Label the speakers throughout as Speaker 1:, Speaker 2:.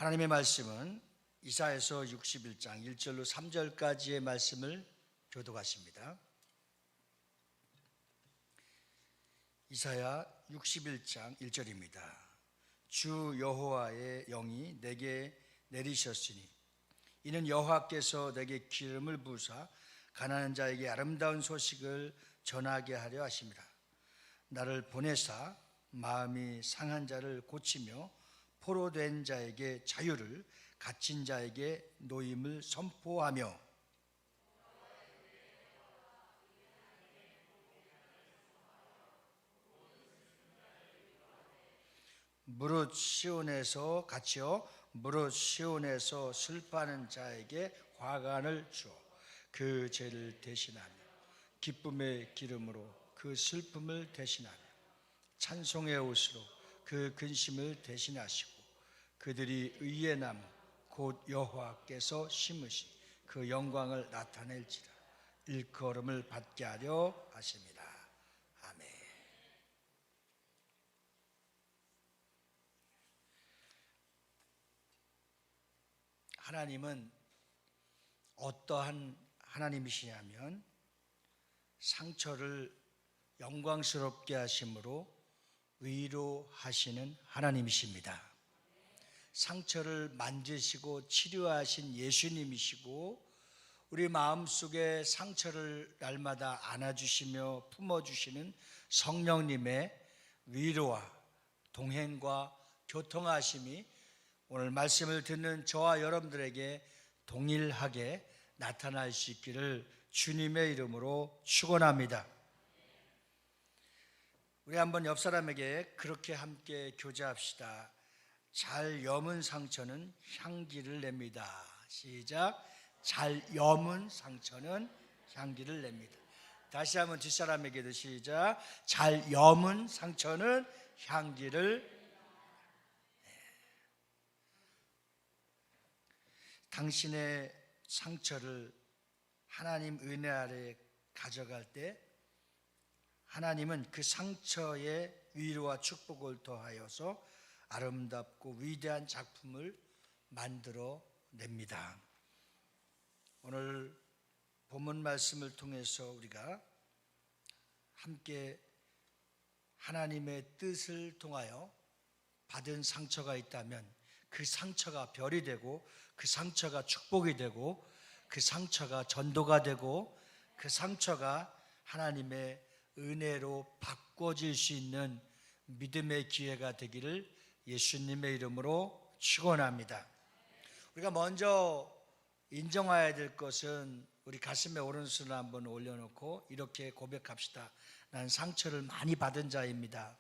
Speaker 1: 하나님의 말씀은 이사야서 61장 1절로 3절까지의 말씀을 교독하십니다. 이사야 61장 1절입니다. 주 여호와의 영이 내게 내리셨으니 이는 여호와께서 내게 기름을 부으사 가난한 자에게 아름다운 소식을 전하게 하려 하심이라. 나를 보내사 마음이 상한 자를 고치며 포로된 자에게 자유를, 갇힌 자에게 노임을 선포하며 무릇 시온에서 갇혀 무릇 시온에서 슬퍼하는 자에게 화관을 주어 그 죄를 대신하며 기쁨의 기름으로 그 슬픔을 대신하며 찬송의 옷으로 그 근심을 대신하시고 그들이 의의 나무 곧 여호와께서 심으신 그 영광을 나타낼지라. 일컬음을 받게 하려 하십니다. 아멘. 하나님은 어떠한 하나님이시냐면 상처를 영광스럽게 하심으로 위로하시는 하나님이십니다. 상처를 만지시고 치료하신 예수님이시고 우리 마음속에 상처를 날마다 안아주시며 품어주시는 성령님의 위로와 동행과 교통하심이 오늘 말씀을 듣는 저와 여러분들에게 동일하게 나타날 수 있기를 주님의 이름으로 축원합니다. 우리 한번 옆 사람에게 그렇게 함께 교제합시다. 잘 여문 상처는 향기를 냅니다. 시작. 잘 여문 상처는 향기를 냅니다. 다시 한번 뒷사람에게도 시작. 잘 여문 상처는 향기를. 당신의 상처를 하나님 은혜 아래 가져갈 때 하나님은 그 상처에 위로와 축복을 더하여서 아름답고 위대한 작품을 만들어 냅니다. 오늘 본문 말씀을 통해서 우리가 함께 하나님의 뜻을 통하여 받은 상처가 있다면 그 상처가 별이 되고 그 상처가 축복이 되고 그 상처가 전도가 되고 그 상처가 하나님의 은혜로 바꿔질 수 있는 믿음의 기회가 되기를 예수님의 이름으로 축원합니다. 우리가 먼저 인정해야 될 것은 우리 가슴에 오른손을 한번 올려놓고 이렇게 고백합시다. 난 상처를 많이 받은 자입니다.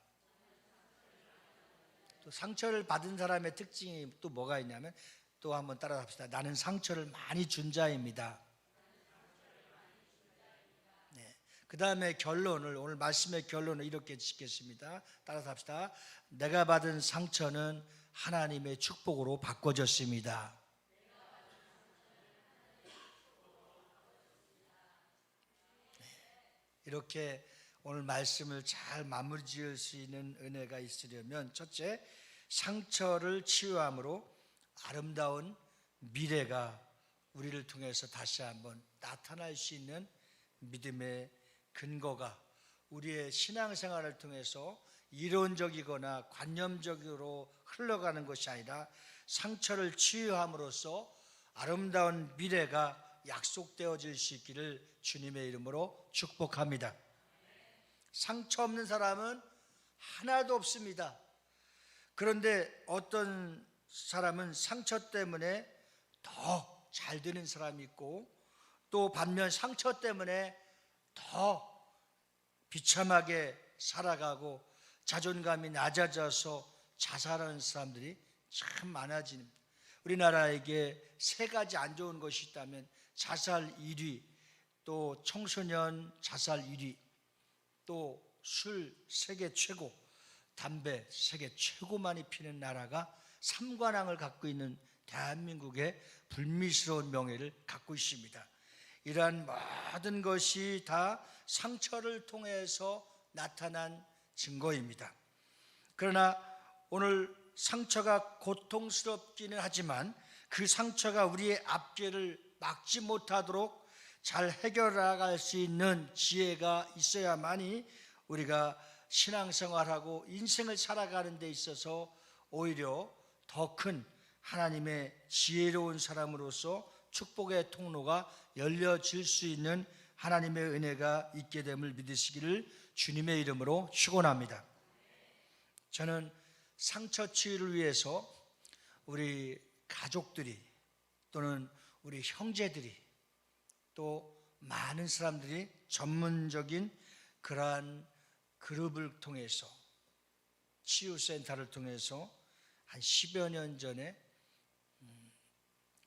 Speaker 1: 또 상처를 받은 사람의 특징이 또 뭐가 있냐면 또 한번 따라합시다. 나는 상처를 많이 준 자입니다. 그 다음에 결론을, 오늘 말씀의 결론을 이렇게 짓겠습니다. 따라서 합시다. 내가 받은 상처는 하나님의 축복으로 바꿔졌습니다. 이렇게 오늘 말씀을 잘 마무리 지을 수 있는 은혜가 있으려면 첫째, 상처를 치유함으로 아름다운 미래가 우리를 통해서 다시 한번 나타날 수 있는 믿음의 근거가 우리의 신앙생활을 통해서 이론적이거나 관념적으로 흘러가는 것이 아니라 상처를 치유함으로써 아름다운 미래가 약속되어질 수 있기를 주님의 이름으로 축복합니다. 상처 없는 사람은 하나도 없습니다. 그런데 어떤 사람은 상처 때문에 더 잘 되는 사람이 있고 또 반면 상처 때문에 더 비참하게 살아가고 자존감이 낮아져서 자살하는 사람들이 참 많아집니다. 우리나라에게 세 가지 안 좋은 것이 있다면 자살 1위, 또 청소년 자살 1위, 또 술 세계 최고, 담배 세계 최고 많이 피는 나라가 삼관왕을 갖고 있는 대한민국의 불미스러운 명예를 갖고 있습니다. 이러한 모든 것이 다 상처를 통해서 나타난 증거입니다. 그러나 오늘 상처가 고통스럽기는 하지만 그 상처가 우리의 앞길을 막지 못하도록 잘 해결나갈 수 있는 지혜가 있어야만이 우리가 신앙생활하고 인생을 살아가는 데 있어서 오히려 더 큰 하나님의 지혜로운 사람으로서 축복의 통로가 열려질 수 있는 하나님의 은혜가 있게 됨을 믿으시기를 주님의 이름으로 축원합니다. 저는 상처 치유를 위해서 우리 가족들이 또는 우리 형제들이 또 많은 사람들이 전문적인 그러한 그룹을 통해서 치유센터를 통해서 한 10여 년 전에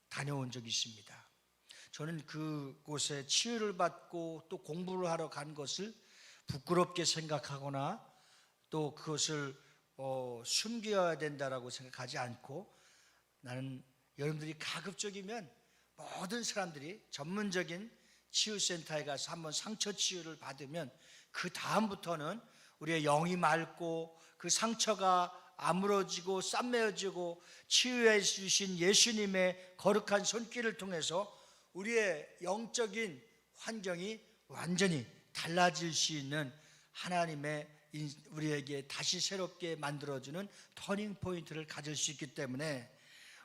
Speaker 1: 다녀온 적이 있습니다. 저는 그곳에 치유를 받고 또 공부를 하러 간 것을 부끄럽게 생각하거나 또 그것을 숨겨야 된다라고 생각하지 않고 나는 여러분들이 가급적이면 모든 사람들이 전문적인 치유센터에 가서 한번 상처 치유를 받으면 그 다음부터는 우리의 영이 맑고 그 상처가 아물어지고 쌈매어지고 치유해 주신 예수님의 거룩한 손길을 통해서 우리의 영적인 환경이 완전히 달라질 수 있는 하나님의 우리에게 다시 새롭게 만들어주는 터닝 포인트를 가질 수 있기 때문에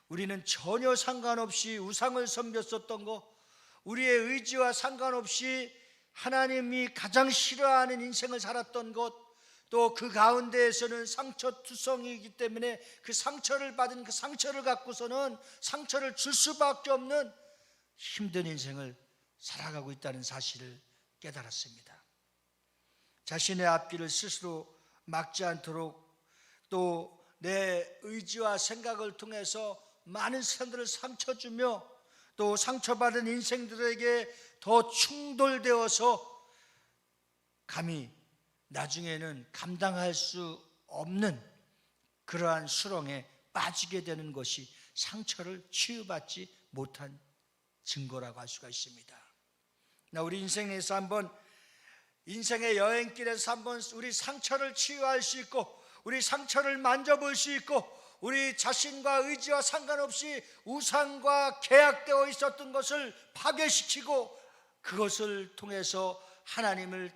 Speaker 1: 우리는 전혀 상관없이 우상을 섬겼었던 것, 우리의 의지와 상관없이 하나님이 가장 싫어하는 인생을 살았던 것, 또 그 가운데에서는 상처투성이기 때문에 그 상처를 받은 그 상처를 갖고서는 상처를 줄 수밖에 없는 힘든 인생을 살아가고 있다는 사실을 깨달았습니다. 자신의 앞길을 스스로 막지 않도록 또 내 의지와 생각을 통해서 많은 사람들을 상처 주며 또 상처받은 인생들에게 더 충돌되어서 감히 나중에는 감당할 수 없는 그러한 수렁에 빠지게 되는 것이 상처를 치유받지 못한 증거라고 할 수가 있습니다. 우리 인생에서 한번 인생의 여행길에서 한번 우리 상처를 치유할 수 있고 우리 상처를 만져볼 수 있고 우리 자신과 의지와 상관없이 우상과 계약되어 있었던 것을 파괴시키고 그것을 통해서 하나님을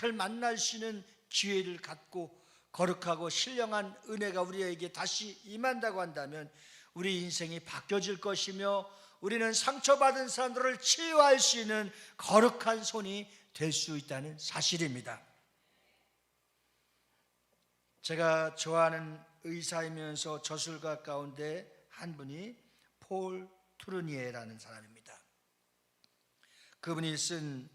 Speaker 1: 잘 만날 수 있는 기회를 갖고 거룩하고 신령한 은혜가 우리에게 다시 임한다고 한다면 우리 인생이 바뀌어질 것이며 우리는 상처받은 사람들을 치유할 수 있는 거룩한 손이 될 수 있다는 사실입니다. 제가 좋아하는 의사이면서 저술가 가운데 한 분이 폴 투르니에라는 사람입니다. 그분이 쓴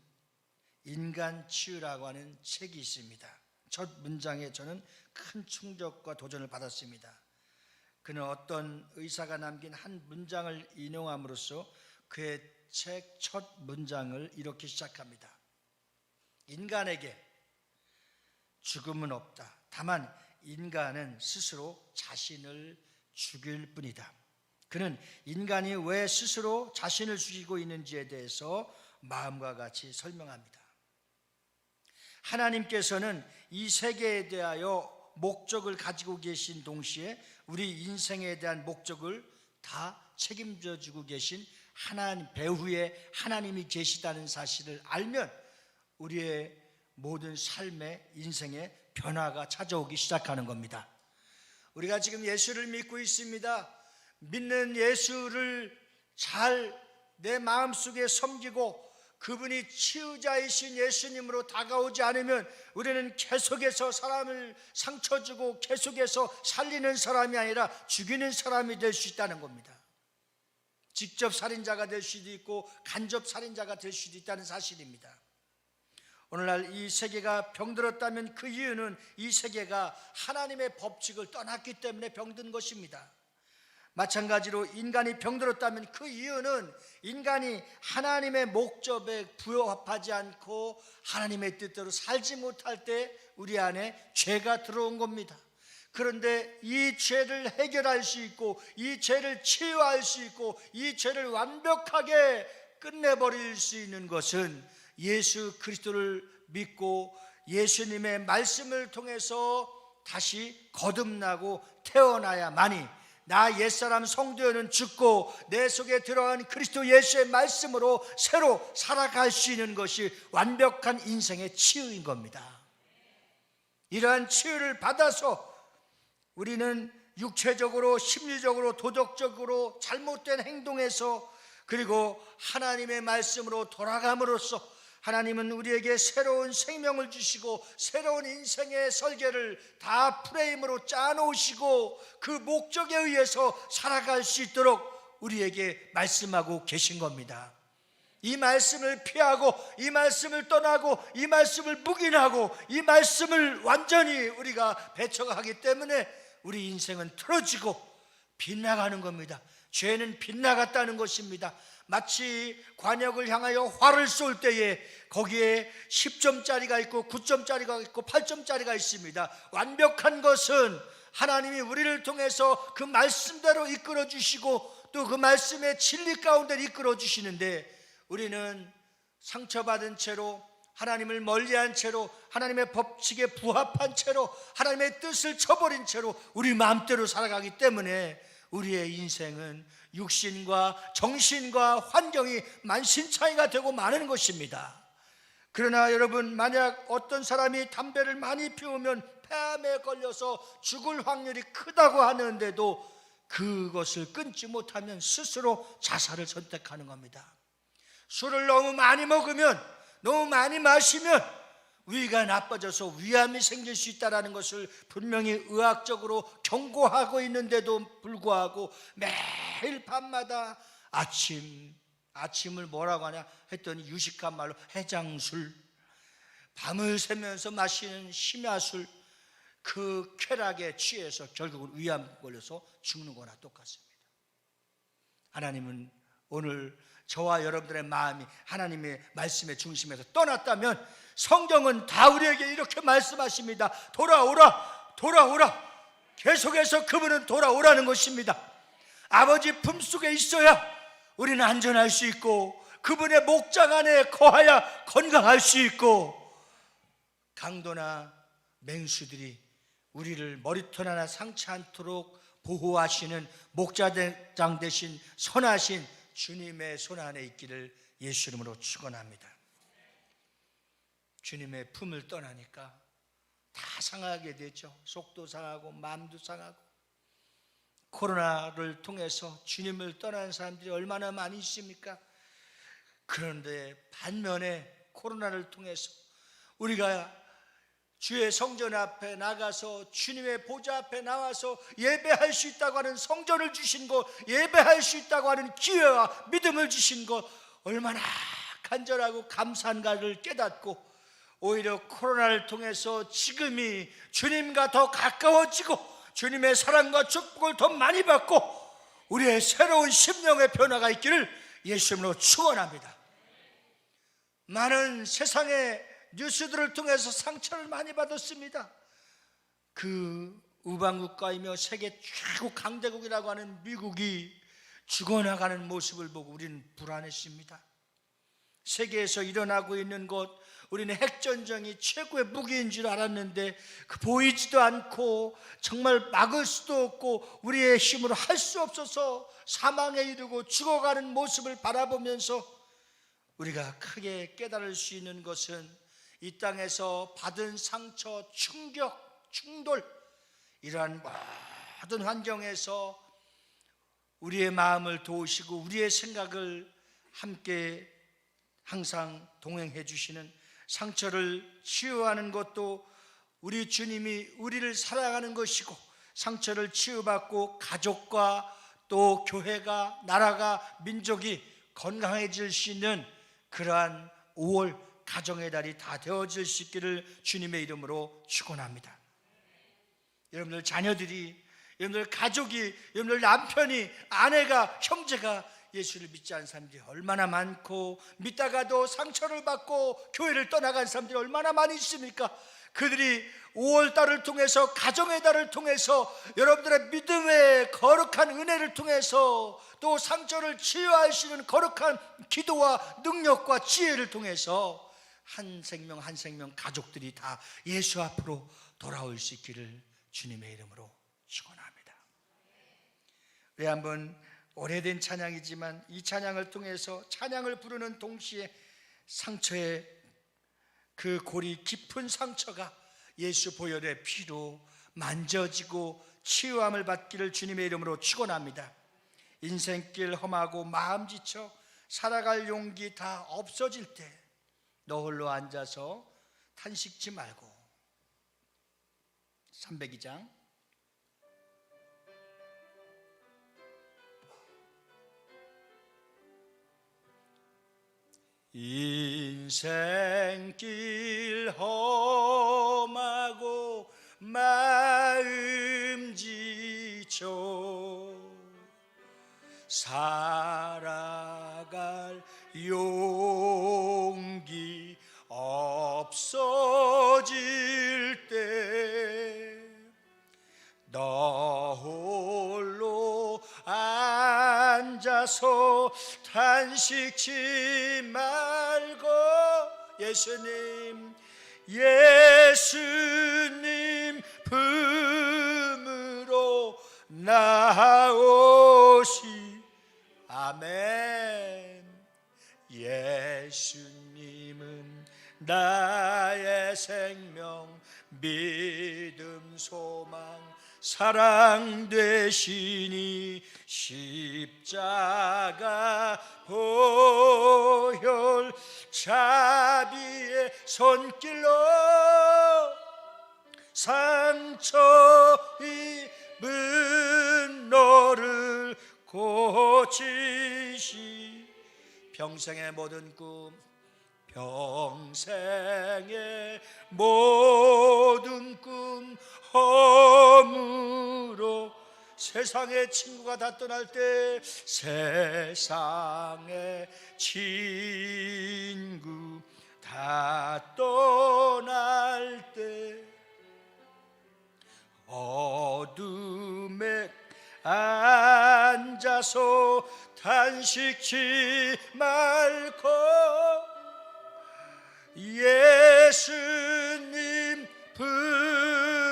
Speaker 1: 인간 치유라고 하는 책이 있습니다. 첫 문장에 저는 큰 충격과 도전을 받았습니다. 그는 어떤 의사가 남긴 한 문장을 인용함으로써 그의 책 첫 문장을 이렇게 시작합니다. 인간에게 죽음은 없다. 다만 인간은 스스로 자신을 죽일 뿐이다. 그는 인간이 왜 스스로 자신을 죽이고 있는지에 대해서 마음과 같이 설명합니다. 하나님께서는 이 세계에 대하여 목적을 가지고 계신 동시에 우리 인생에 대한 목적을 다 책임져 주고 계신 하나님 배후에 하나님이 계시다는 사실을 알면 우리의 모든 삶의 인생에 변화가 찾아오기 시작하는 겁니다. 우리가 지금 예수를 믿고 있습니다. 믿는 예수를 잘 내 마음속에 섬기고 그분이 치유자이신 예수님으로 다가오지 않으면 우리는 계속해서 사람을 상처 주고 계속해서 살리는 사람이 아니라 죽이는 사람이 될 수 있다는 겁니다. 직접 살인자가 될 수도 있고 간접 살인자가 될 수도 있다는 사실입니다. 오늘날 이 세계가 병들었다면 그 이유는 이 세계가 하나님의 법칙을 떠났기 때문에 병든 것입니다. 마찬가지로 인간이 병들었다면 그 이유는 인간이 하나님의 목적에 부합하지 않고 하나님의 뜻대로 살지 못할 때 우리 안에 죄가 들어온 겁니다. 그런데 이 죄를 해결할 수 있고 이 죄를 치유할 수 있고 이 죄를 완벽하게 끝내버릴 수 있는 것은 예수 그리스도를 믿고 예수님의 말씀을 통해서 다시 거듭나고 태어나야만이 나 옛사람 성도여는 죽고 내 속에 들어간 그리스도 예수의 말씀으로 새로 살아갈 수 있는 것이 완벽한 인생의 치유인 겁니다. 이러한 치유를 받아서 우리는 육체적으로, 심리적으로, 도덕적으로 잘못된 행동에서 그리고 하나님의 말씀으로 돌아감으로써 하나님은 우리에게 새로운 생명을 주시고 새로운 인생의 설계를 다 프레임으로 짜놓으시고 그 목적에 의해서 살아갈 수 있도록 우리에게 말씀하고 계신 겁니다. 이 말씀을 피하고 이 말씀을 떠나고 이 말씀을 묵인하고 이 말씀을 완전히 우리가 배척하기 때문에 우리 인생은 틀어지고 빗나가는 겁니다. 죄는 빗나갔다는 것입니다. 마치 관역을 향하여 활을 쏠 때에 거기에 10점짜리가 있고 9점짜리가 있고 8점짜리가 있습니다. 완벽한 것은 하나님이 우리를 통해서 그 말씀대로 이끌어 주시고 또 그 말씀의 진리 가운데 이끌어 주시는데 우리는 상처받은 채로 하나님을 멀리한 채로 하나님의 법칙에 부합한 채로 하나님의 뜻을 저버린 채로 우리 마음대로 살아가기 때문에 우리의 인생은 육신과 정신과 환경이 만신창이가 되고 마는 것입니다. 그러나 여러분, 만약 어떤 사람이 담배를 많이 피우면 폐암에 걸려서 죽을 확률이 크다고 하는데도 그것을 끊지 못하면 스스로 자살을 선택하는 겁니다. 술을 너무 많이 먹으면, 너무 많이 마시면 위가 나빠져서 위암이 생길 수 있다는 것을 분명히 의학적으로 경고하고 있는데도 불구하고 매일 밤마다 아침을 뭐라고 하냐 했더니 유식한 말로 해장술, 밤을 새면서 마시는 심야술, 그 쾌락에 취해서 결국은 위암 걸려서 죽는 거나 똑같습니다. 하나님은 오늘 저와 여러분들의 마음이 하나님의 말씀의 중심에서 떠났다면 성경은 다 우리에게 이렇게 말씀하십니다. 돌아오라, 돌아오라. 계속해서 그분은 돌아오라는 것입니다. 아버지 품속에 있어야 우리는 안전할 수 있고 그분의 목장 안에 거하야 건강할 수 있고 강도나 맹수들이 우리를 머리털 하나 상치 않도록 보호하시는 목자장 대신 선하신 주님의 손 안에 있기를 예수 이름으로 축원합니다. 주님의 품을 떠나니까 다 상하게 되죠. 속도 상하고 마음도 상하고. 코로나를 통해서 주님을 떠나는 사람들이 얼마나 많이 있습니까? 그런데 반면에 코로나를 통해서 우리가 주의 성전 앞에 나가서 주님의 보좌 앞에 나와서 예배할 수 있다고 하는 성전을 주신 것, 예배할 수 있다고 하는 기회와 믿음을 주신 것, 얼마나 간절하고 감사한가를 깨닫고 오히려 코로나를 통해서 지금이 주님과 더 가까워지고 주님의 사랑과 축복을 더 많이 받고 우리의 새로운 심령의 변화가 있기를 예수님으로 축원합니다. 많은 세상의 뉴스들을 통해서 상처를 많이 받았습니다. 그 우방국가이며 세계 최고 강대국이라고 하는 미국이 죽어나가는 모습을 보고 우리는 불안했습니다. 세계에서 일어나고 있는 것, 우리는 핵전쟁이 최고의 무기인 줄 알았는데 보이지도 않고 정말 막을 수도 없고 우리의 힘으로 할 수 없어서 사망에 이르고 죽어가는 모습을 바라보면서 우리가 크게 깨달을 수 있는 것은 이 땅에서 받은 상처, 충격, 충돌, 이러한 모든 환경에서 우리의 마음을 도우시고 우리의 생각을 함께 항상 동행해 주시는, 상처를 치유하는 것도 우리 주님이 우리를 사랑하는 것이고 상처를 치유받고 가족과 또 교회가, 나라가, 민족이 건강해질 수 있는 그러한 5월 가정의 달이 다 되어질 수 있기를 주님의 이름으로 축원합니다. 여러분들 자녀들이, 여러분들 가족이, 여러분들 남편이, 아내가, 형제가 예수를 믿지 않은 사람들이 얼마나 많고 믿다가도 상처를 받고 교회를 떠나간 사람들이 얼마나 많이 있습니까? 그들이 5월달을 통해서, 가정의 달을 통해서, 여러분들의 믿음의 거룩한 은혜를 통해서, 또 상처를 치유하시는 거룩한 기도와 능력과 지혜를 통해서 한 생명 한 생명 가족들이 다 예수 앞으로 돌아올 수 있기를 주님의 이름으로 축원합니다. 우리 한번 오래된 찬양이지만 이 찬양을 통해서 찬양을 부르는 동시에 상처의 그 골이 깊은 상처가 예수 보혈의 피로 만져지고 치유함을 받기를 주님의 이름으로 축원합니다. 인생길 험하고 마음 지쳐 살아갈 용기 다 없어질 때 너 홀로 앉아서 탄식지 말고 302장 인생길 험하고 마음 지쳐 살아갈 용기 없어질 때 너 홀로 앉아서 탄식지 말고 예수님 품으로 나오시 아멘. 예수님은 나의 생명 믿음 소망 사랑 되시니 십자가 보혈 자비의 손길로 상처 입은 너를 고치시 평생의 모든 꿈 평생의 모든 꿈 허물어 세상의 친구가 다 떠날 때 세상의 친구 다 떠날 때 어둠에 앉아서 탄식지 말고 예수님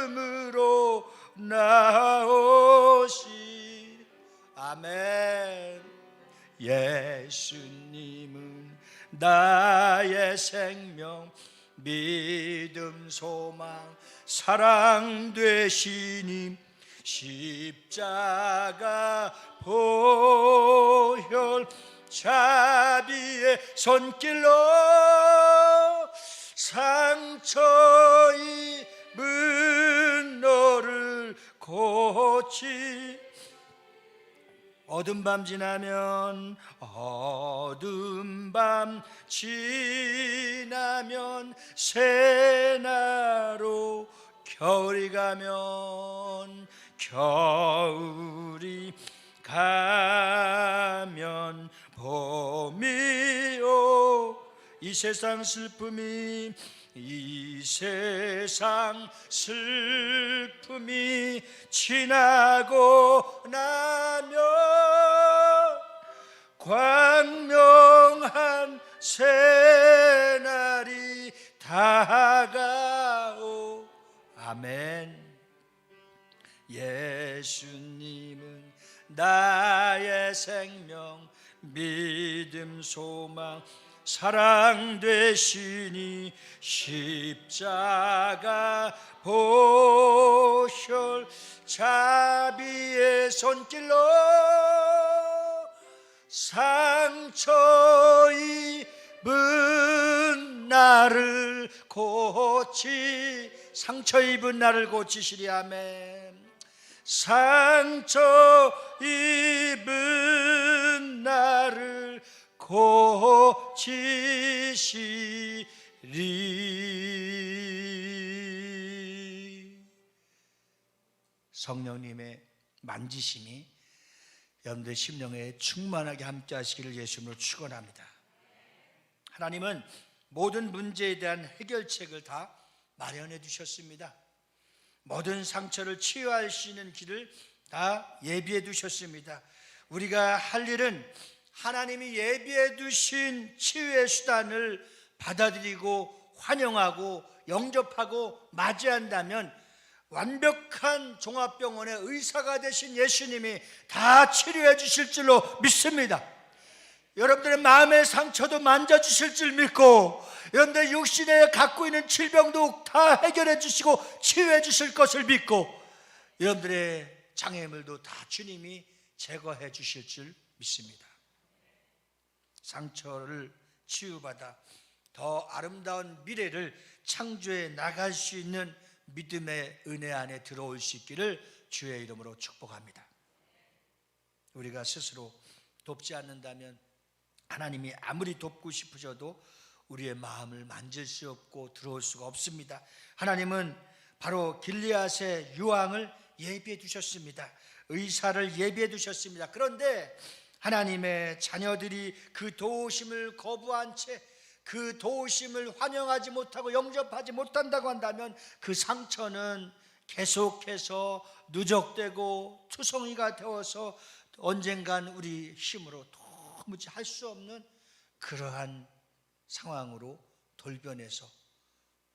Speaker 1: 품으로 나오시 아멘. 예수님은 나의 생명 믿음 소망 사랑 되시니 십자가 보혈 자비의 손길로 상처 입은 너를 고치 어둠 밤 지나면 새나로 겨울이 가면 봄이 오 이 세상 슬픔이 지나고 나면 광명한 새날이 다가오 아멘. 예수님은 나의 생명 믿음 소망 사랑 되시니 십자가 보혈 자비의 손길로 상처 입은 나를 상처 입은 나를 고치시리 아멘. 상처 입은 나를 고치시리. 성령님의 만지심이 여러분들의 심령에 충만하게 함께 하시기를 예수님으로 축원합니다. 하나님은 모든 문제에 대한 해결책을 다 마련해 두셨습니다. 모든 상처를 치유할 수 있는 길을 다 예비해 두셨습니다. 우리가 할 일은 하나님이 예비해 두신 치유의 수단을 받아들이고 환영하고 영접하고 맞이한다면 완벽한 종합병원의 의사가 되신 예수님이 다 치료해 주실 줄로 믿습니다. 여러분들의 마음의 상처도 만져주실 줄 믿고, 여러분들 육신에 갖고 있는 질병도 다 해결해 주시고 치유해 주실 것을 믿고, 여러분들의 장애물도 다 주님이 제거해 주실 줄 믿습니다. 상처를 치유받아 더 아름다운 미래를 창조해 나갈 수 있는 믿음의 은혜 안에 들어올 수 있기를 주의 이름으로 축복합니다. 우리가 스스로 돕지 않는다면 하나님이 아무리 돕고 싶으셔도 우리의 마음을 만질 수 없고 들어올 수가 없습니다. 하나님은 바로 길리앗의 유황을 예비해 두셨습니다. 의사를 예비해 두셨습니다. 그런데 하나님의 자녀들이 그 도우심을 거부한 채, 그 도우심을 환영하지 못하고 영접하지 못한다고 한다면 그 상처는 계속해서 누적되고 투성이가 되어서 언젠간 우리 힘으로 도무지 할 수 없는 그러한 상황으로 돌변해서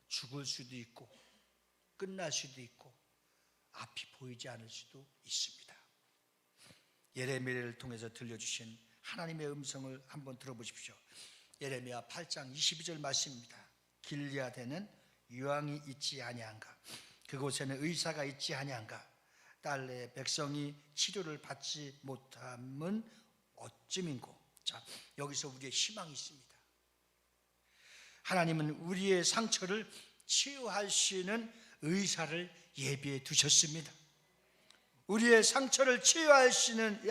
Speaker 1: 죽을 수도 있고 끝날 수도 있고 앞이 보이지 않을 수도 있습니다. 예레미야를 통해서 들려주신 하나님의 음성을 한번 들어보십시오. 예레미야 8장 22절 말씀입니다. 길리앗에는 유황이 있지 아니한가? 그곳에는 의사가 있지 아니한가? 딸내 백성이 치료를 받지 못함은 어찌민고? 자, 여기서 우리의 희망이 있습니다. 하나님은 우리의 상처를 치유할 수 있는 의사를 예비해 두셨습니다. 우리의 상처를 치유할 수 있는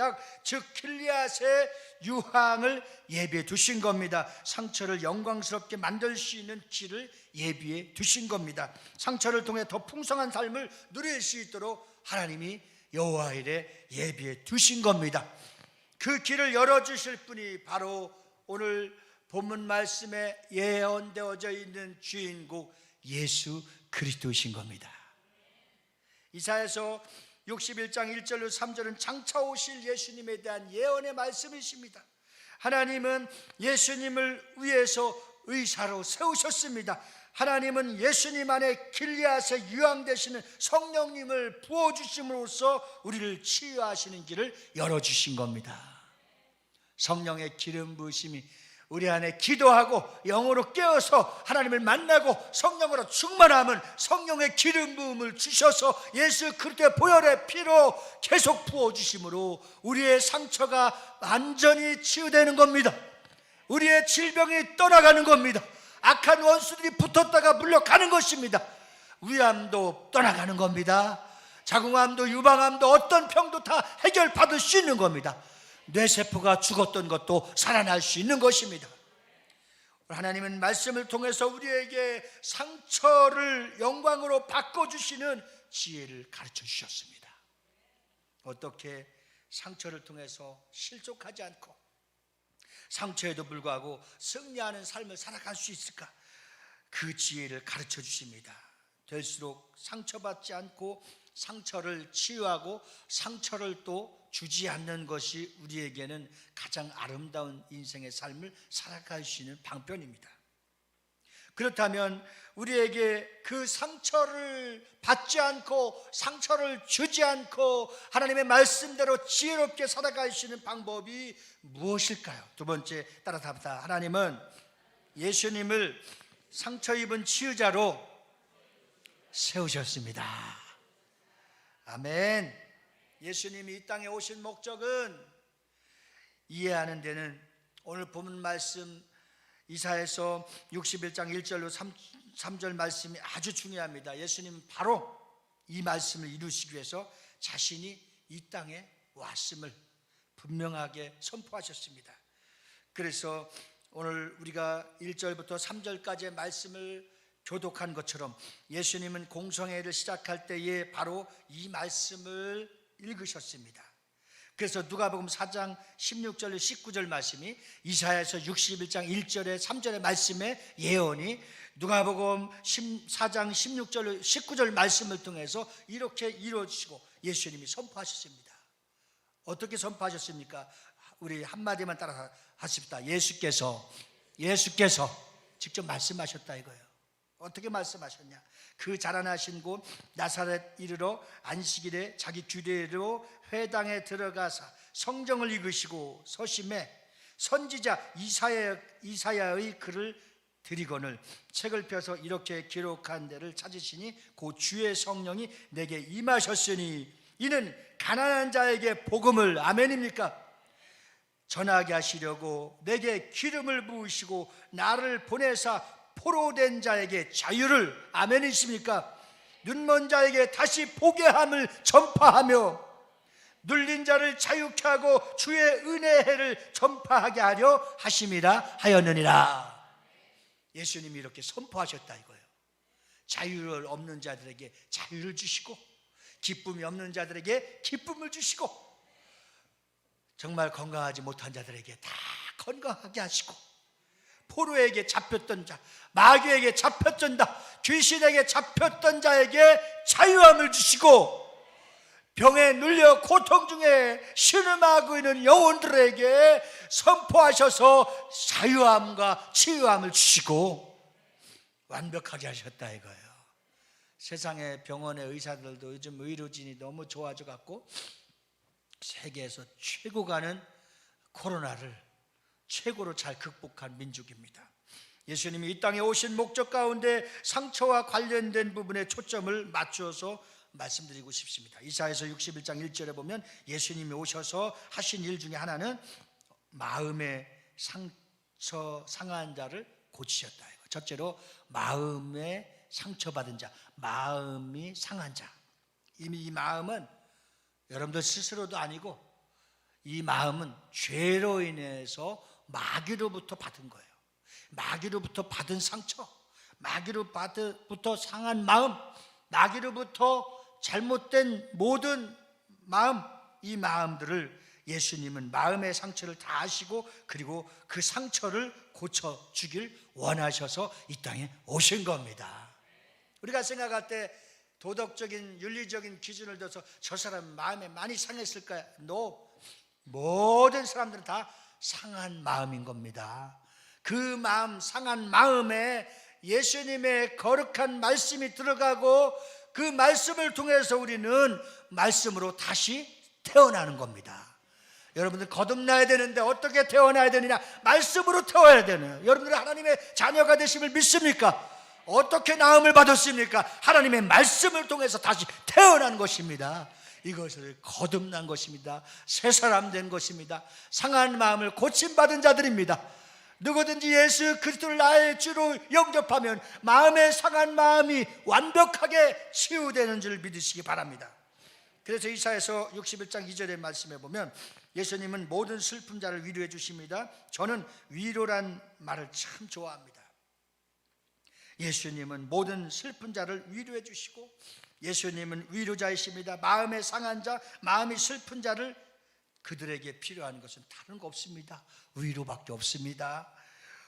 Speaker 1: 즉 길리앗의 유황을 예비해 두신 겁니다. 상처를 영광스럽게 만들 수 있는 길을 예비해 두신 겁니다. 상처를 통해 더 풍성한 삶을 누릴 수 있도록 하나님이 여호와 일에 예비해 두신 겁니다. 그 길을 열어주실 분이 바로 오늘 본문 말씀에 예언되어져 있는 주인공 예수 그리스도이신 겁니다. 이사야서 61장 1절로 3절은 장차 오실 예수님에 대한 예언의 말씀이십니다. 하나님은 예수님을 위해서 의사로 세우셨습니다. 하나님은 예수님 안에 길리앗의 유황 되시는 성령님을 부어주심으로써 우리를 치유하시는 길을 열어주신 겁니다. 성령의 기름 부으심이 우리 안에 기도하고 영으로 깨어서 하나님을 만나고 성령으로 충만함은 성령의 기름 부음을 주셔서 예수 그리스도의 보혈의 피로 계속 부어주심으로 우리의 상처가 완전히 치유되는 겁니다. 우리의 질병이 떠나가는 겁니다. 악한 원수들이 붙었다가 물러가는 것입니다. 위암도 떠나가는 겁니다. 자궁암도 유방암도 어떤 병도 다 해결받을 수 있는 겁니다. 뇌세포가 죽었던 것도 살아날 수 있는 것입니다. 하나님은 말씀을 통해서 우리에게 상처를 영광으로 바꿔주시는 지혜를 가르쳐 주셨습니다. 어떻게 상처를 통해서 실족하지 않고 상처에도 불구하고 승리하는 삶을 살아갈 수 있을까? 그 지혜를 가르쳐 주십니다. 될수록 상처받지 않고 상처를 치유하고 상처를 또 주지 않는 것이 우리에게는 가장 아름다운 인생의 삶을 살아갈 수 있는 방편입니다. 그렇다면 우리에게 그 상처를 받지 않고 상처를 주지 않고 하나님의 말씀대로 지혜롭게 살아갈 수 있는 방법이 무엇일까요? 두 번째, 따라 답다. 하나님은 예수님을 상처 입은 치유자로 세우셨습니다. 아멘. 예수님이 이 땅에 오신 목적은 이해하는 데는 오늘 본문 말씀 이사야서 61장 1절로 3절 말씀이 아주 중요합니다. 예수님은 바로 이 말씀을 이루시기 위해서 자신이 이 땅에 왔음을 분명하게 선포하셨습니다. 그래서 오늘 우리가 1절부터 3절까지의 말씀을 교독한 것처럼 예수님은 공성회를 시작할 때에 바로 이 말씀을 읽으셨습니다. 그래서 누가복음 4장 16절 19절 말씀이 이사야서 61장 1절에 3절의 말씀의 예언이 누가복음 4장 16절 19절 말씀을 통해서 이렇게 이루어지시고 예수님이 선포하셨습니다. 어떻게 선포하셨습니까? 우리 한마디만 따라 하십시다. 예수께서 직접 말씀하셨다 이거예요. 어떻게 말씀하셨냐? 그 자라나신 곳 나사렛 이르러 안식일에 자기 규례로 회당에 들어가사 성경을 읽으시고 서심해 선지자 이사야의 글을 드리거늘 책을 펴서 이렇게 기록한 데를 찾으시니 곧 주의 성령이 내게 임하셨으니 이는 가난한 자에게 복음을 아멘입니까? 전하게 하시려고 내게 기름을 부으시고 나를 보내사 포로된 자에게 자유를 아멘이십니까? 눈먼 자에게 다시 보게 함을 전파하며 눌린 자를 자유케 하고 주의 은혜의 해를 전파하게 하려 하심이라 하였느니라. 예수님이 이렇게 선포하셨다 이거예요. 자유를 없는 자들에게 자유를 주시고 기쁨이 없는 자들에게 기쁨을 주시고 정말 건강하지 못한 자들에게 다 건강하게 하시고 포로에게 잡혔던 자, 마귀에게 잡혔던 자, 귀신에게 잡혔던 자에게 자유함을 주시고 병에 눌려 고통 중에 신음하고 있는 영혼들에게 선포하셔서 자유함과 치유함을 주시고 완벽하게 하셨다 이거예요. 세상의 병원의 의사들도 요즘 의료진이 너무 좋아져 갖고 세계에서 최고 가는 코로나를 최고로 잘 극복한 민족입니다. 예수님이 이 땅에 오신 목적 가운데 상처와 관련된 부분에 초점을 맞추어서 말씀드리고 싶습니다. 이사야서 61장 1절에 보면 예수님이 오셔서 하신 일 중에 하나는 마음의 상처 상한 자를 고치셨다. 첫째로 마음에 상처받은 자, 마음이 상한 자. 이미 이 마음은 여러분들 스스로도 아니고 이 마음은 죄로 인해서 마귀로부터 받은 거예요. 마귀로부터 받은 상처, 마귀로부터 상한 마음, 마귀로부터 잘못된 모든 마음, 이 마음들을 예수님은 마음의 상처를 다 아시고 그리고 그 상처를 고쳐주길 원하셔서 이 땅에 오신 겁니다. 우리가 생각할 때 도덕적인 윤리적인 기준을 둬서 저 사람 마음에 많이 상했을까요? No. 모든 사람들은 다 상한 마음인 겁니다. 그 마음, 상한 마음에 예수님의 거룩한 말씀이 들어가고 그 말씀을 통해서 우리는 말씀으로 다시 태어나는 겁니다. 여러분들 거듭나야 되는데 어떻게 태어나야 되느냐? 말씀으로 태어나야 되는. 여러분들 하나님의 자녀가 되심을 믿습니까? 어떻게 나음을 받았습니까? 하나님의 말씀을 통해서 다시 태어난 것입니다. 이것을 거듭난 것입니다. 새 사람 된 것입니다. 상한 마음을 고침받은 자들입니다. 누구든지 예수 그리스도를 나의 주로 영접하면 마음의 상한 마음이 완벽하게 치유되는 줄 믿으시기 바랍니다. 그래서 이사야서 61장 2절의 말씀에 보면 예수님은 모든 슬픈 자를 위로해 주십니다. 저는 위로란 말을 참 좋아합니다. 예수님은 모든 슬픈 자를 위로해 주시고 예수님은 위로자이십니다. 마음의 상한 자, 마음이 슬픈 자를 그들에게 필요한 것은 다른 거 없습니다. 위로밖에 없습니다.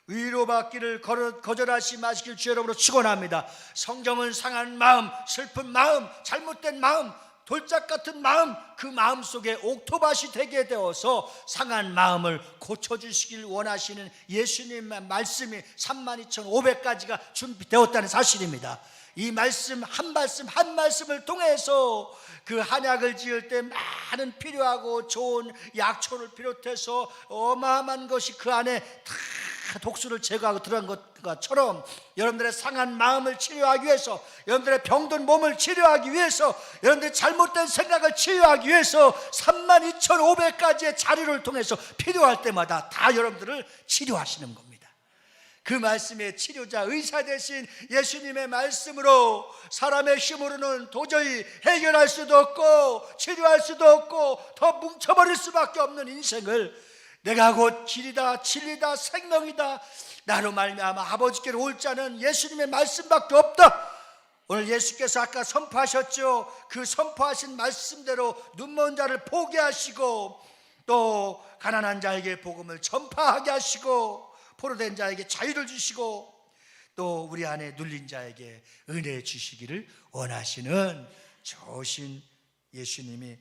Speaker 1: 위로받기를 거절하지 마시길 주 여러분으로 축원합니다. 성경은 상한 마음, 슬픈 마음, 잘못된 마음, 돌짝 같은 마음, 그 마음 속에 옥토밭이 되게 되어서 상한 마음을 고쳐주시길 원하시는 예수님의 말씀이 32,500가지가 준비되었다는 사실입니다. 이 말씀 한 말씀을 통해서 그 한약을 지을 때 많은 필요하고 좋은 약초를 비롯해서 어마어마한 것이 그 안에 다 독수를 제거하고 들어간 것처럼 여러분들의 상한 마음을 치료하기 위해서, 여러분들의 병든 몸을 치료하기 위해서, 여러분들의 잘못된 생각을 치유하기 위해서 32,500가지의 자료를 통해서 필요할 때마다 다 여러분들을 치료하시는 겁니다. 그 말씀의 치료자, 의사 되신 예수님의 말씀으로 사람의 힘으로는 도저히 해결할 수도 없고 치료할 수도 없고 더 뭉쳐버릴 수밖에 없는 인생을 내가 곧 길이다 진리다 생명이다 나로 말미암아 아버지께로 올 자는 예수님의 말씀밖에 없다. 오늘 예수께서 아까 선포하셨죠. 그 선포하신 말씀대로 눈먼 자를 보게 하시고 또 가난한 자에게 복음을 전파하게 하시고 포로된 자에게 자유를 주시고 또 우리 안에 눌린 자에게 은혜 주시기를 원하시는 좋으신 예수님이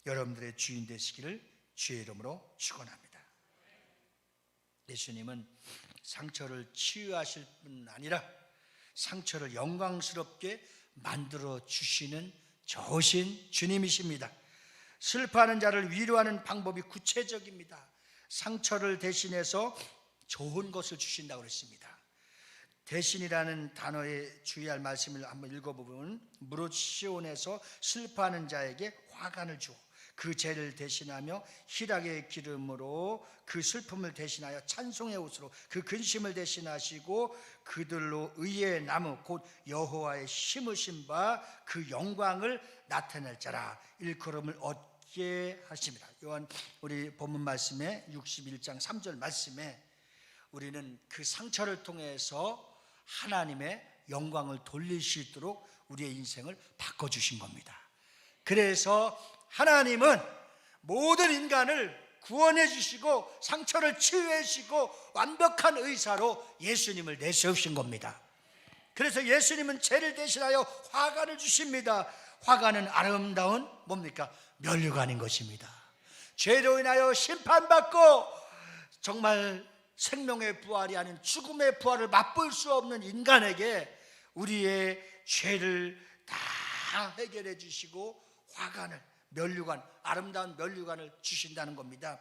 Speaker 1: 여러분들의 주인 되시기를 주의 이름으로 축원합니다. 예수님은 상처를 치유하실 뿐 아니라 상처를 영광스럽게 만들어 주시는 좋으신 주님이십니다. 슬퍼하는 자를 위로하는 방법이 구체적입니다. 상처를 대신해서 좋은 것을 주신다고 그랬습니다. 대신이라는 단어에 주의할 말씀을 한번 읽어보면, 무릇 시온에서 슬퍼하는 자에게 화관을 주어 그 죄를 대신하며 희락의 기름으로 그 슬픔을 대신하여 찬송의 옷으로 그 근심을 대신하시고 그들로 의의 나무 곧 여호와의 심으신 바 그 영광을 나타낼 자라 일컬음을 얻게 하십니다. 요한 우리 본문 말씀에 61장 3절 말씀에 우리는 그 상처를 통해서 하나님의 영광을 돌릴 수 있도록 우리의 인생을 바꿔주신 겁니다. 그래서 하나님은 모든 인간을 구원해 주시고 상처를 치유해 주시고 완벽한 의사로 예수님을 내세우신 겁니다. 그래서 예수님은 죄를 대신하여 화관을 주십니다. 화관은 아름다운 뭡니까? 면류관인 것입니다. 죄로 인하여 심판받고 정말 생명의 부활이 아닌 죽음의 부활을 맛볼 수 없는 인간에게 우리의 죄를 다 해결해 주시고 화관을, 면류관, 아름다운 면류관을 주신다는 겁니다.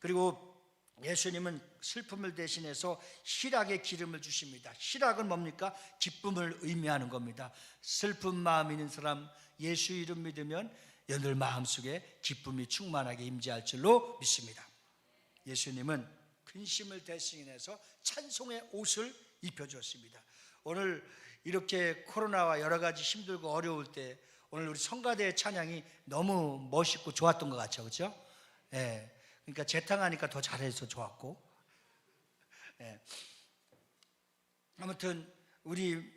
Speaker 1: 그리고 예수님은 슬픔을 대신해서 희락의 기름을 주십니다. 희락은 뭡니까? 기쁨을 의미하는 겁니다. 슬픈 마음 있는 사람 예수 이름 믿으면 늘 마음속에 기쁨이 충만하게 임재할 줄로 믿습니다. 예수님은 근심을 대신해서 찬송의 옷을 입혀주었습니다. 오늘 이렇게 코로나와 여러 가지 힘들고 어려울 때 오늘 우리 성가대의 찬양이 너무 멋있고 좋았던 것 같죠, 그렇죠? 예. 그러니까 재탕하니까 더 잘해서 좋았고, 예. 아무튼 우리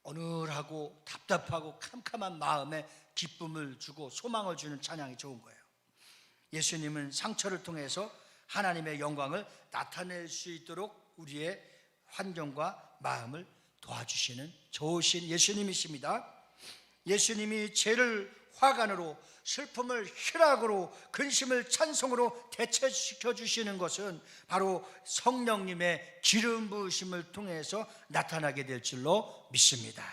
Speaker 1: 어눌하고 답답하고 캄캄한 마음에 기쁨을 주고 소망을 주는 찬양이 좋은 거예요. 예수님은 상처를 통해서 하나님의 영광을 나타낼 수 있도록 우리의 환경과 마음을 도와주시는 좋으신 예수님이십니다. 예수님이 죄를 화관으로, 슬픔을 희락으로, 근심을 찬송으로 대체시켜 주시는 것은 바로 성령님의 기름 부으심을 통해서 나타나게 될 줄로 믿습니다.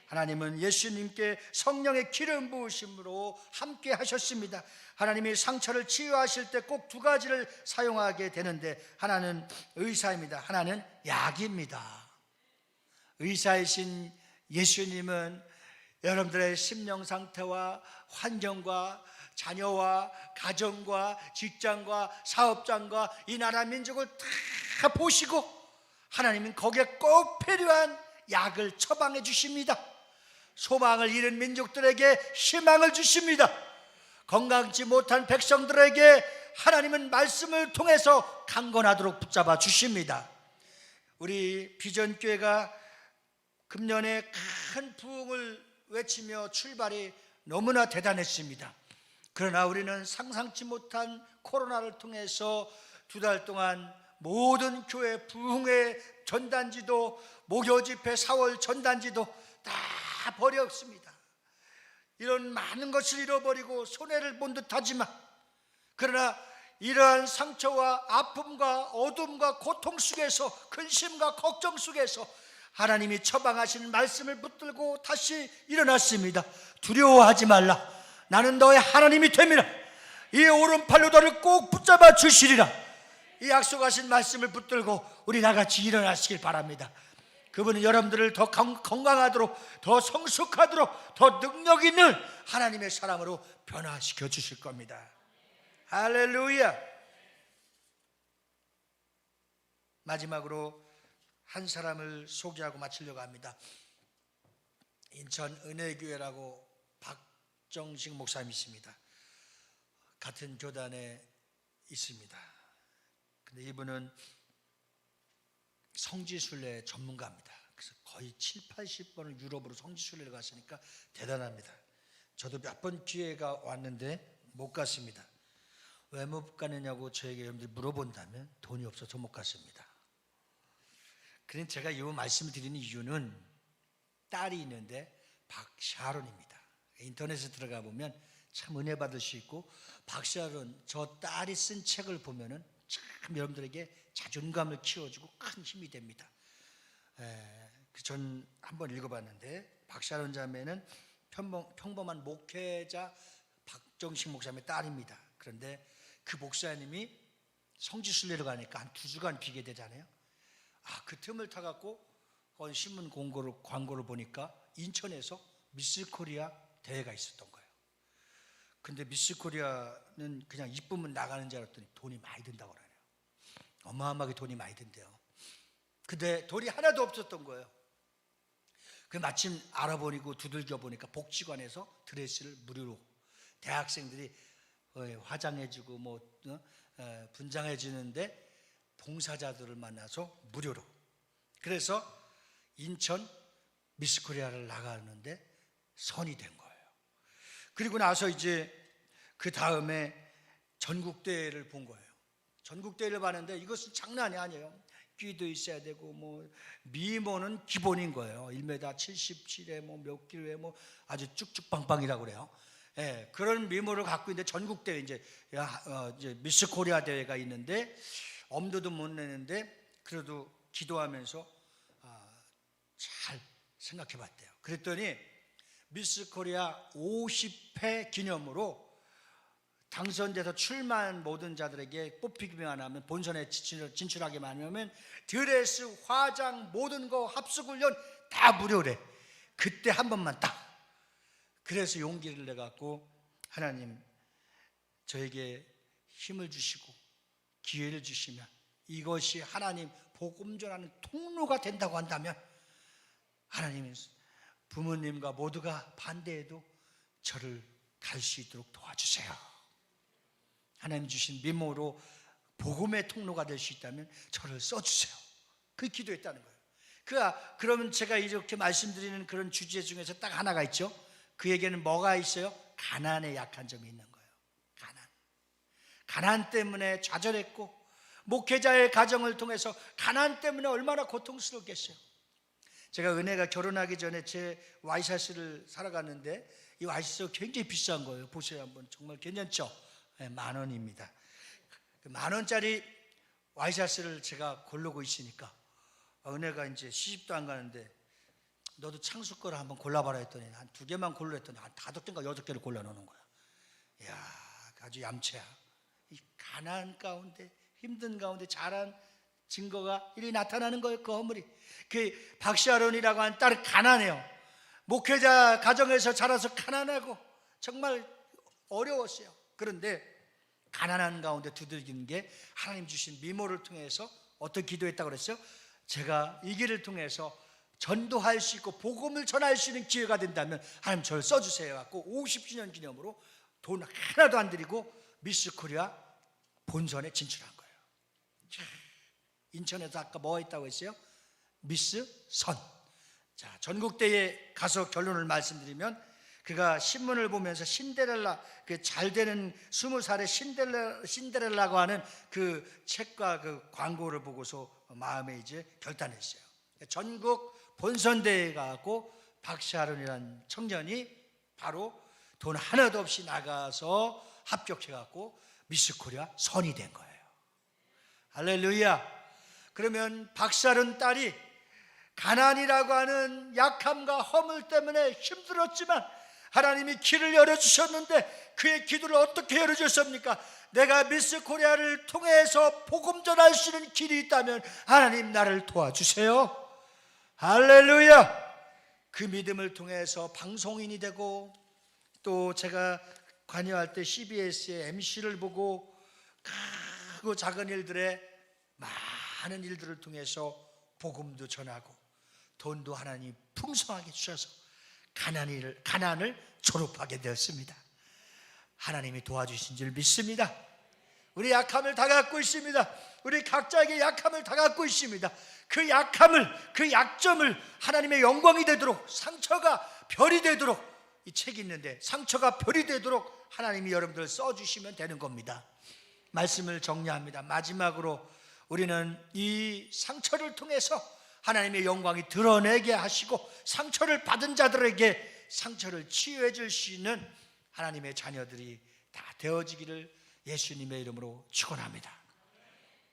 Speaker 1: 하나님은 예수님께 성령의 기름 부으심으로 함께 하셨습니다. 하나님이 상처를 치유하실 때 꼭 두 가지를 사용하게 되는데, 하나는 의사입니다. 하나는 약입니다. 의사이신 예수님은 여러분들의 심령 상태와 환경과 자녀와 가정과 직장과 사업장과 이 나라 민족을 다 보시고 하나님은 거기에 꼭 필요한 약을 처방해 주십니다. 소망을 잃은 민족들에게 희망을 주십니다. 건강치 못한 백성들에게 하나님은 말씀을 통해서 강건하도록 붙잡아 주십니다. 우리 비전교회가 금년에 큰 부흥을 외치며 출발이 너무나 대단했습니다. 그러나 우리는 상상치 못한 코로나를 통해서 두 달 동안 모든 교회 부흥의 전단지도, 목요 집회 4월 전단지도 다 버렸습니다. 이런 많은 것을 잃어버리고 손해를 본 듯하지만, 그러나 이러한 상처와 아픔과 어둠과 고통 속에서, 근심과 걱정 속에서 하나님이 처방하신 말씀을 붙들고 다시 일어났습니다. 두려워하지 말라. 나는 너의 하나님이 됨이라. 이 오른팔로 너를 꼭 붙잡아 주시리라. 이 약속하신 말씀을 붙들고 우리 나같이 일어나시길 바랍니다. 그분은 여러분들을 더 건강하도록, 더 성숙하도록, 더 능력 있는 하나님의 사람으로 변화시켜 주실 겁니다. 할렐루야. 마지막으로 한 사람을 소개하고 마치려고 합니다. 인천 은혜교회라고 박정식 목사님이 있습니다. 같은 교단에 있습니다. 근데 이분은 성지순례 전문가입니다. 그래서 거의 7, 80번을 유럽으로 성지순례를 갔으니까 대단합니다. 저도 몇 번 기회가 왔는데 못 갔습니다. 왜 못 가느냐고 저에게 여러분들이 물어본다면 돈이 없어서 못 갔습니다. 그래서 제가 이 말씀을 드리는 이유는 딸이 있는데 박샤론입니다. 인터넷에 들어가 보면 참 은혜 받을 수 있고, 박샤론 저 딸이 쓴 책을 보면은 참 여러분들에게 자존감을 키워주고 큰 힘이 됩니다. 전 한번 읽어봤는데 박샤론 자매는 평범한 목회자 박정식 목사님의 딸입니다. 그런데 그 목사님이 성지순례를 가니까 한 2주간 비게 되잖아요. 그 틈을 타갖고 신문 광고를 보니까 인천에서 미스 코리아 대회가 있었던 거예요. 근데 미스 코리아는 그냥 이쁘면 나가는 줄 알았더니 돈이 많이 든다고 그러네요. 어마어마하게 돈이 많이 든대요. 근데 돈이 하나도 없었던 거예요. 그 마침 알아보니고 두들겨 보니까 복지관에서 드레스를 무료로, 대학생들이 화장해주고 분장해주는데 봉사자들을 만나서 무료로. 그래서 인천 미스 코리아를 나가는데 선이 된 거예요. 그리고 나서 이제 그 다음에 전국대회를 본 거예요. 전국대회를 봤는데 이것은 장난이 아니에요. 끼도 있어야 되고 미모는 기본인 거예요. 1m 77에 몇 킬로에 아주 쭉쭉빵빵이라고 그래요. 예, 그런 미모를 갖고 있는데 전국대회 이제 미스 코리아 대회가 있는데 엄두도 못 내는데 그래도 기도하면서 잘 생각해 봤대요. 그랬더니 미스 코리아 50회 기념으로 당선돼서 출마한 모든 자들에게 뽑히기만 하면, 본선에 진출하기만 하면 드레스, 화장, 모든 거 합숙훈련 다 무료래. 그때 한 번만 딱. 그래서 용기를 내갖고 하나님 저에게 힘을 주시고 기회를 주시면 이것이 하나님 복음 전하는 통로가 된다고 한다면 하나님 부모님과 모두가 반대해도 저를 갈 수 있도록 도와주세요. 하나님 주신 미모로 복음의 통로가 될 수 있다면 저를 써주세요. 그 기도했다는 거예요. 그러면 제가 이렇게 말씀드리는 그런 주제 중에서 딱 하나가 있죠. 그에게는 뭐가 있어요? 가난에 약한 점이 있는 거예요. 가난 때문에 좌절했고, 목회자의 가정을 통해서 가난 때문에 얼마나 고통스럽겠어요. 제가 은혜가 결혼하기 전에 제 와이셔츠를 사러 갔는데 이 와이셔츠가 굉장히 비싼 거예요. 보세요 한번. 정말 괜찮죠? 네, 10,000원입니다. 10,000원짜리 와이셔츠를 제가 고르고 있으니까 은혜가 이제 시집도 안 가는데 너도 창수 거를 한번 골라봐라 했더니 한 2개만 고르라 했더니 한 5개인가 6개를 골라놓는 거야. 이야, 아주 얌체야. 이 가난 가운데, 힘든 가운데 자란 증거가 이리 나타나는 거예요. 그 허물이. 그 박샤론이라고 하는 딸은 가난해요. 목회자 가정에서 자라서 가난하고 정말 어려웠어요. 그런데 가난한 가운데 두들기는 게 하나님 주신 미모를 통해서 어떻게 기도했다고 그랬어요? 제가 이 길을 통해서 전도할 수 있고 복음을 전할 수 있는 기회가 된다면 하나님 저를 써주세요 갖고 50주년 기념으로 돈 하나도 안 들이고 미스 코리아 본선에 진출한 거예요. 인천에서 아까 뭐 했다고 했어요? 미스 선. 자, 전국대회에 가서 결론을 말씀드리면 그가 신문을 보면서 신데렐라, 그 잘 되는 20살의 신데렐라고 하는 그 책과 그 광고를 보고서 마음에 이제 결단했어요. 전국 본선대회에 가고 박샤론이라는 청년이 바로 돈 하나도 없이 나가서 합격해갖고 미스 코리아 선이 된 거예요. 할렐루야. 그러면 박샤론 딸이 가난이라고 하는 약함과 허물 때문에 힘들었지만 하나님이 길을 열어주셨는데 그의 기도를 어떻게 열어주셨습니까? 내가 미스 코리아를 통해서 복음 전할 수 있는 길이 있다면 하나님 나를 도와주세요. 할렐루야. 그 믿음을 통해서 방송인이 되고 또 제가 관여할 때 CBS의 MC를 보고 크고 작은 일들에 많은 일들을 통해서 복음도 전하고 돈도 하나님 풍성하게 주셔서 가난을 졸업하게 되었습니다. 하나님이 도와주신 줄 믿습니다. 우리 약함을 다 갖고 있습니다. 우리 각자에게 약함을 다 갖고 있습니다. 그 약함을, 그 약점을 하나님의 영광이 되도록, 상처가 별이 되도록, 이 책이 있는데 상처가 별이 되도록 하나님이 여러분들을 써주시면 되는 겁니다. 말씀을 정리합니다. 마지막으로 우리는 이 상처를 통해서 하나님의 영광이 드러내게 하시고 상처를 받은 자들에게 상처를 치유해 줄 수 있는 하나님의 자녀들이 다 되어지기를 예수님의 이름으로 축원합니다.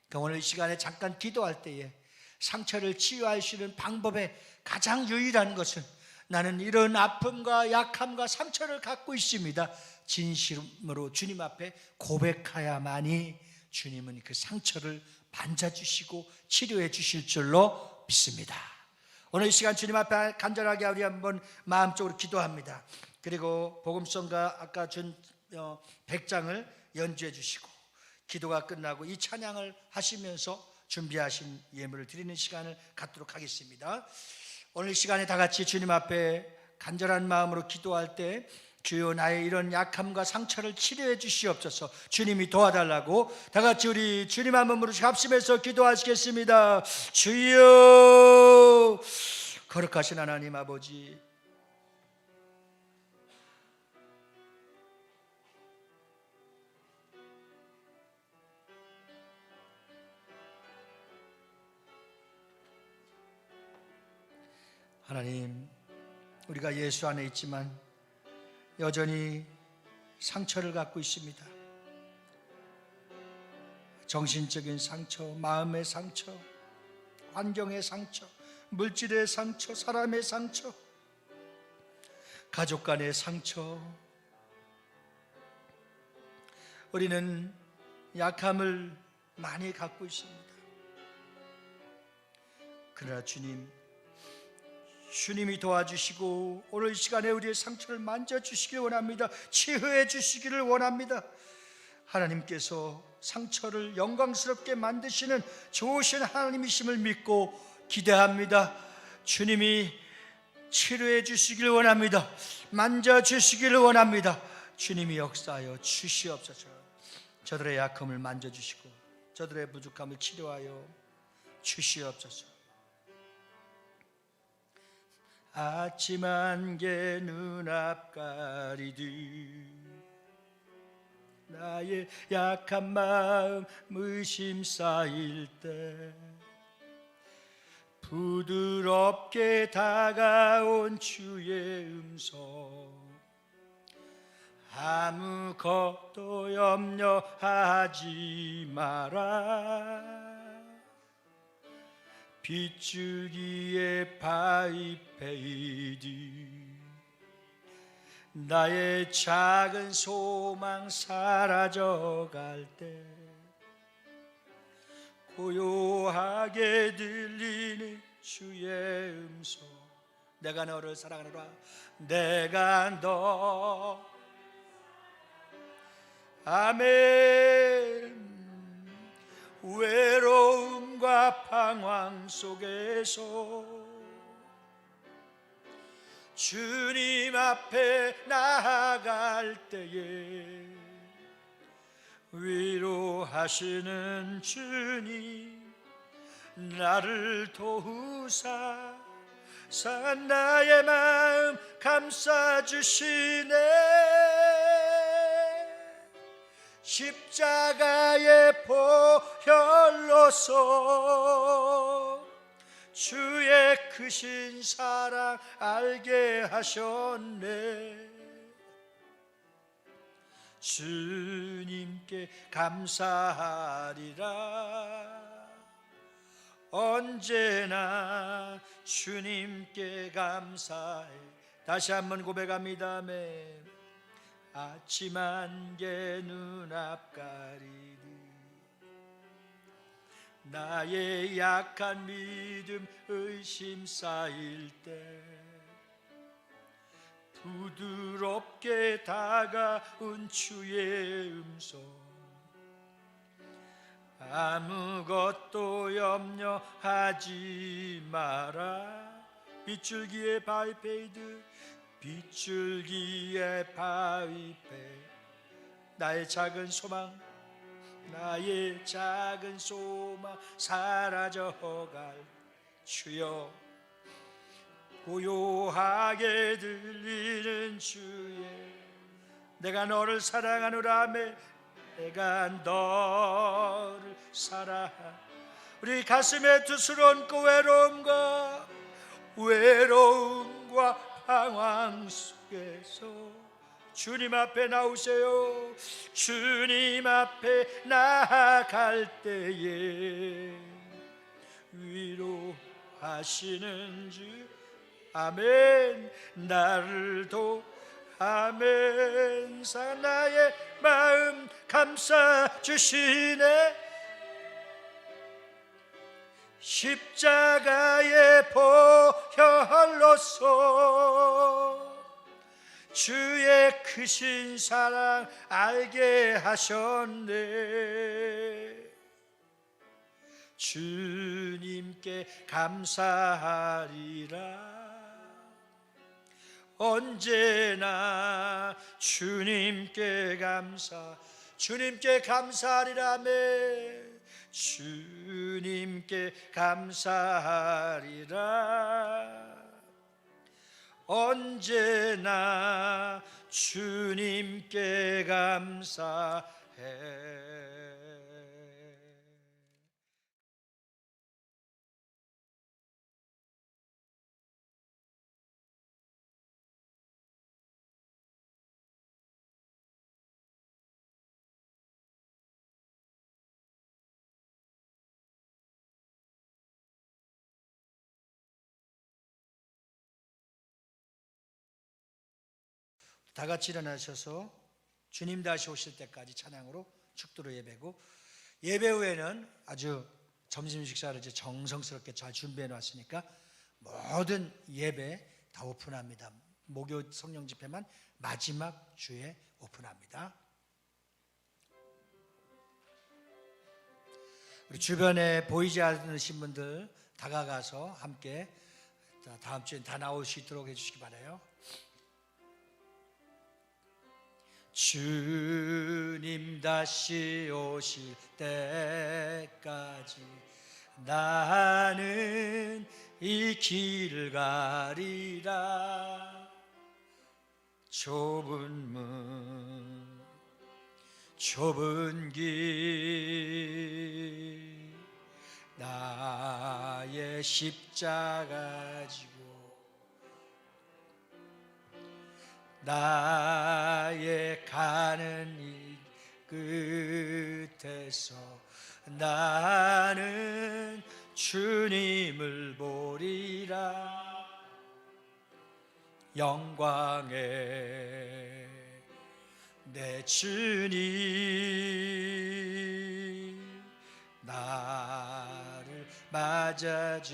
Speaker 1: 그러니까 오늘 이 시간에 잠깐 기도할 때에 상처를 치유할 수 있는 방법의 가장 유일한 것은 나는 이런 아픔과 약함과 상처를 갖고 있습니다, 진심으로 주님 앞에 고백해야만이 주님은 그 상처를 만져주시고 치료해 주실 줄로 믿습니다. 오늘 이 시간 주님 앞에 간절하게 우리 한번 마음적으로 기도합니다. 그리고 복음성가 아까 준 100장을 연주해 주시고 기도가 끝나고 이 찬양을 하시면서 준비하신 예물을 드리는 시간을 갖도록 하겠습니다. 오늘 이 시간에 다 같이 주님 앞에 간절한 마음으로 기도할 때 주여 나의 이런 약함과 상처를 치료해 주시옵소서, 주님이 도와달라고 다 같이 우리 주님 한 몸으로 합심해서 기도하시겠습니다. 주여, 거룩하신 하나님 아버지, 하나님, 우리가 예수 안에 있지만 여전히 상처를 갖고 있습니다. 정신적인 상처, 마음의 상처, 환경의 상처, 물질의 상처, 사람의 상처, 가족 간의 상처. 우리는 약함을 많이 갖고 있습니다. 그러나 주님이 도와주시고 오늘 이 시간에 우리의 상처를 만져주시길 원합니다. 치유해 주시기를 원합니다. 하나님께서 상처를 영광스럽게 만드시는 좋으신 하나님이심을 믿고 기대합니다. 주님이 치료해 주시기를 원합니다. 만져주시기를 원합니다. 주님이 역사하여 주시옵소서. 저들의 약함을 만져주시고 저들의 부족함을 치료하여 주시옵소서. 아침 안개 눈앞 가리듯 나의 약한 마음 의심 쌓일 때 부드럽게 다가온 주의 음성, 아무것도 염려하지 마라. 빗줄기에 바위패이듯 나의 작은 소망 사라져갈 때 고요하게 들리는 주의 음성, 내가 너를 사랑하노라. 내가 너 아멘. 외로움과 방황 속에서 주님 앞에 나아갈 때에 위로하시는 주님, 나를 도우사 나의 마음 감싸주시네. 십자가의 보혈로서 주의 크신 사랑 알게 하셨네. 주님께 감사하리라. 언제나 주님께 감사해. 다시 한번 고백합니다. 아멘. 아침 안개 눈앞 가리듯 나의 약한 믿음 의심 쌓일 때 부드럽게 다가온 주의 음성, 아무것도 염려하지 마라. 빗줄기에 바위패이듯 빗줄기에 바위패 나의 작은 소망, 나의 작은 소망 사라져갈 주여, 고요하게 들리는 주의 내가 너를 사랑하노라. 내가 너를 사랑하. 우리 가슴에 두술 얹고 외로움과 방황 속에서 주님 앞에 나오세요. 주님 앞에 나아갈 때에 위로하시는 주 아멘. 나를 도 아멘. 나의 마음 감싸 주시네. 십자가의 보혈로서 주의 크신 사랑 알게 하셨네. 주님께 감사하리라. 언제나 주님께 감사하리라며. 주님께 감사하리라. 언제나 주님께 감사해. 다 같이 일어나셔서 주님 다시 오실 때까지 찬양으로 축도로 예배고, 예배 후에는 아주 점심 식사를 이제 정성스럽게 잘 준비해 놨으니까 모든 예배 다 오픈합니다. 목요 성령 집회만 마지막 주에 오픈합니다. 우리 주변에 보이지 않으신 분들 다가가서 함께 다음 주에 다 나올 수 있도록 해주시기 바라요. 주님 다시 오실 때까지 나는 이 길을 가리라. 좁은 문 좁은 길 나의 십자가 지고 나의 가는 이 끝에서 나는 주님을 보리라. 영광의 내 주님 나를 맞아주시리.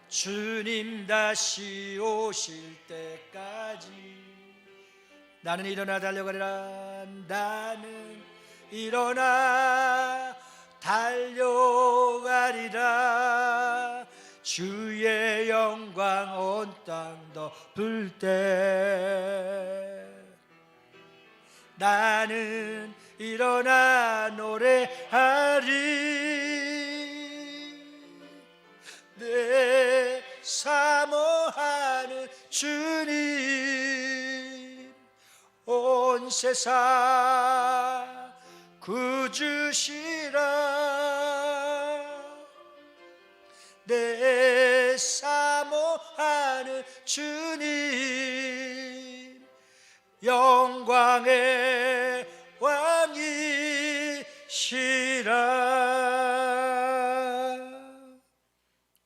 Speaker 1: 주님 다시 오실 때까지 나는 일어나 달려가리라. 나는 일어나 달려가리라. 주의 영광 온 땅 덮을 때 나는 일어나 노래하리. 내 사모하는 주님 온 세상 구주시라. 내 사모하는 주님 영광의 왕이시라.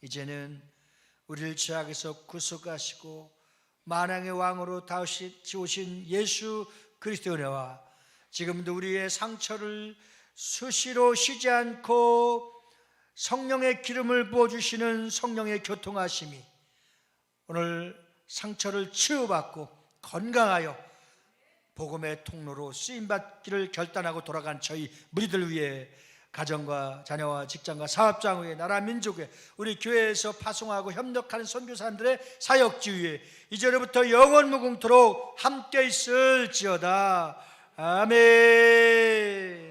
Speaker 1: 이제는 우리를 죄악에서 구속하시고 만왕의 왕으로 다시 오신 예수 그리스도의 은혜와 지금도 우리의 상처를 수시로 쉬지 않고 성령의 기름을 부어주시는 성령의 교통하심이 오늘 상처를 치유받고 건강하여 복음의 통로로 쓰임받기를 결단하고 돌아간 저희 무리들 위해 가정과 자녀와 직장과 사업장 위에 나라 민족에 우리 교회에서 파송하고 협력하는 선교사님들의 사역지 위에 이제로부터 영원 무궁토록 함께 있을지어다. 아멘.